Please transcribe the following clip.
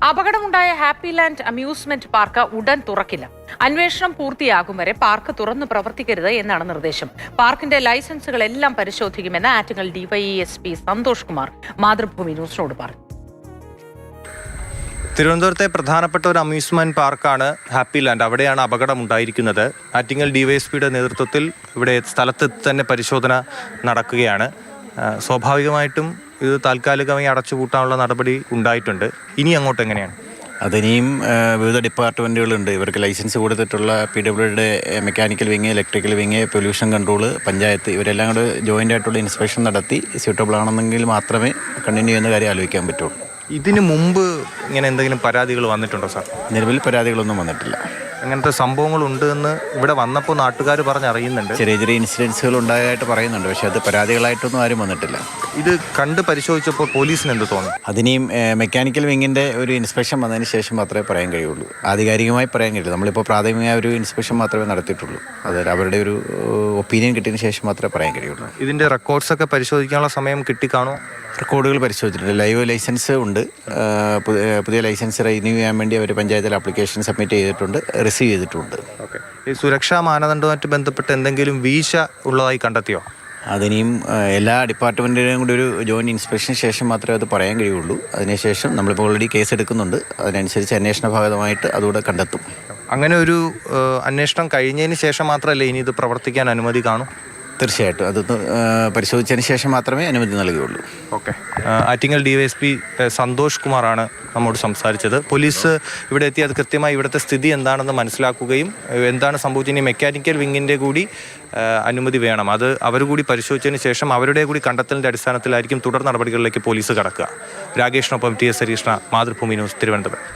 അപകടമുണ്ടായ happy land amusement park ഉടൻ തുറക്കില്ല. അന്വേഷണം പൂർത്തിയാകും വരെ പാർക്ക് തുറന്നു പ്രവർത്തിക്കരുത് എന്നാണ് നിർദ്ദേശം. പാർക്കിന്റെ ലൈസൻസുകളെല്ലാം പരിശോധിക്കുമെന്ന് ആറ്റിങ്ങൽ ഡിവൈഎസ്പി സന്തോഷ് കുമാർ മാതൃഭൂമി ന്യൂസിനോട് പറഞ്ഞു. തിരുവനന്തപുരത്തെ പ്രധാനപ്പെട്ട ഒരു അമ്യൂസ്മെന്റ് പാർക്കാണ് ഹാപ്പി ലാൻഡ്. അവിടെയാണ് അപകടമുണ്ടായിരിക്കുന്നത്. ആറ്റിങ്ങൽ ഡിവൈഎസ്പിയുടെ നേതൃത്വത്തിൽ ഇവിടെ സ്ഥലത്ത് തന്നെ പരിശോധന നടക്കുകയാണ്. സ്വാഭാവികമായിട്ടും ഇത് താൽക്കാലികമായി അടച്ചുപൂട്ടാനുള്ള നടപടി ഉണ്ടായിട്ടുണ്ട്. ഇനി അങ്ങോട്ട് എങ്ങനെയാണ്? അതിനിയും വിവിധ ഡിപ്പാർട്ട്മെൻറ്റുകളുണ്ട്. ഇവർക്ക് ലൈസൻസ് കൊടുത്തിട്ടുള്ള PWDയുടെ mechanical wing, electrical wing, pollution control, panchayat ഇവരെല്ലാം കൂടെ ജോയിൻ്റ് ആയിട്ടുള്ള ഇൻസ്പെക്ഷൻ നടത്തി സ്യൂട്ടബിൾ ആണെന്നെങ്കിൽ മാത്രമേ കണ്ടിന്യൂ ചെയ്യുന്ന കാര്യം ആലോചിക്കാൻ പറ്റുള്ളൂ. ഇതിന് മുമ്പ് ഇങ്ങനെ എന്തെങ്കിലും പരാതികൾ വന്നിട്ടുണ്ടോ സാർ? നിലവിൽ പരാതികളൊന്നും വന്നിട്ടില്ല. അങ്ങനത്തെ സംഭവങ്ങളുണ്ട് എന്ന് ഇവിടെ വന്നപ്പോൾ നാട്ടുകാർ പറഞ്ഞറിയുന്നുണ്ട്. ചെറിയ ചെറിയ ഇൻസിഡൻസുകൾ ഉണ്ടായതായിട്ട് പറയുന്നുണ്ട്. പക്ഷേ അത് പരാതികളായിട്ടൊന്നും ആരും വന്നിട്ടില്ല. ഇത് കണ്ട് പരിശോധിച്ചപ്പോൾ പോലീസിന് എന്ത് തോന്നി? അതിനെയും മെക്കാനിക്കൽ വിങ്ങിൻ്റെ ഒരു ഇൻസ്പെക്ഷൻ വന്നതിന് ശേഷം മാത്രമേ പറയാൻ കഴിയുള്ളൂ. ആധികാരികമായി പറയാൻ കഴിയുള്ളൂ. നമ്മളിപ്പോൾ പ്രാഥമികമായ ഒരു ഇൻസ്പെക്ഷൻ മാത്രമേ നടത്തിയിട്ടുള്ളൂ. അതായത് അവരുടെ ഒരു ഒപ്പീനിയൻ കിട്ടിയതിന് ശേഷം മാത്രമേ പറയാൻ കഴിയുള്ളൂ. ഇതിൻ്റെ റെക്കോർഡ്സൊക്കെ പരിശോധിക്കാനുള്ള സമയം കിട്ടിക്കാണോ? റെക്കോർഡുകൾ പരിശോധിച്ചിട്ടുണ്ട്. ലൈവ് ലൈസൻസ് ഉണ്ട്. പുതിയ ലൈസൻസ് റിന്യൂ ചെയ്യാൻ വേണ്ടി അവർ പഞ്ചായത്തിൽ ആപ്ലിക്കേഷൻ സബ്മിറ്റ് ചെയ്തിട്ടുണ്ട്, റിസീവ് ചെയ്തിട്ടുണ്ട്. ഓക്കെ. ഈ സുരക്ഷാ മാനദണ്ഡവുമായിട്ട് ബന്ധപ്പെട്ട് എന്തെങ്കിലും വീഴ്ച ഉള്ളതായി കണ്ടെത്തിയോ? അതിനെയും എല്ലാ ഡിപ്പാർട്ട്മെൻറ്റിനും കൂടി ഒരു ജോയിൻറ്റ് ഇൻസ്പെക്ഷന് ശേഷം മാത്രമേ അത് പറയാൻ കഴിയുള്ളൂ. അതിനുശേഷം നമ്മളിപ്പോൾ ഓൾറെഡി കേസ് എടുക്കുന്നുണ്ട്. അതിനനുസരിച്ച് അന്വേഷണ ഭാഗമായിട്ട് അതുകൂടെ കണ്ടെത്തും. അങ്ങനെ ഒരു അന്വേഷണം കഴിഞ്ഞതിന് ശേഷം മാത്രമല്ലേ ഇനി ഇത് പ്രവർത്തിക്കാൻ അനുമതി കാണും? തീർച്ചയായിട്ടും അതൊന്ന് പരിശോധിച്ചതിന് ശേഷം മാത്രമേ അനുമതി നൽകുകയുള്ളൂ. ഓക്കെ. ആറ്റിങ്ങൽ ഡിവൈഎസ്പി സന്തോഷ് കുമാറാണ് നമ്മോട് സംസാരിച്ചത്. പോലീസ് ഇവിടെ എത്തി അത് കൃത്യമായി ഇവിടുത്തെ സ്ഥിതി എന്താണെന്ന് മനസ്സിലാക്കുകയും എന്താണ് സംഭവിച്ചത്, മെക്കാനിക്കൽ വിങ്ങിൻ്റെ കൂടി അനുമതി വേണം, അത് അവർ കൂടി പരിശോധിച്ചതിന് ശേഷം അവരുടെ കൂടി കണ്ടെത്തലിൻ്റെ അടിസ്ഥാനത്തിലായിരിക്കും തുടർ നടപടികളിലേക്ക് പോലീസ് കടക്കുക. രാകേഷിനൊപ്പം TS ഹരീഷ്ണ, മാതൃഭൂമി ന്യൂസ്, തിരുവനന്തപുരം.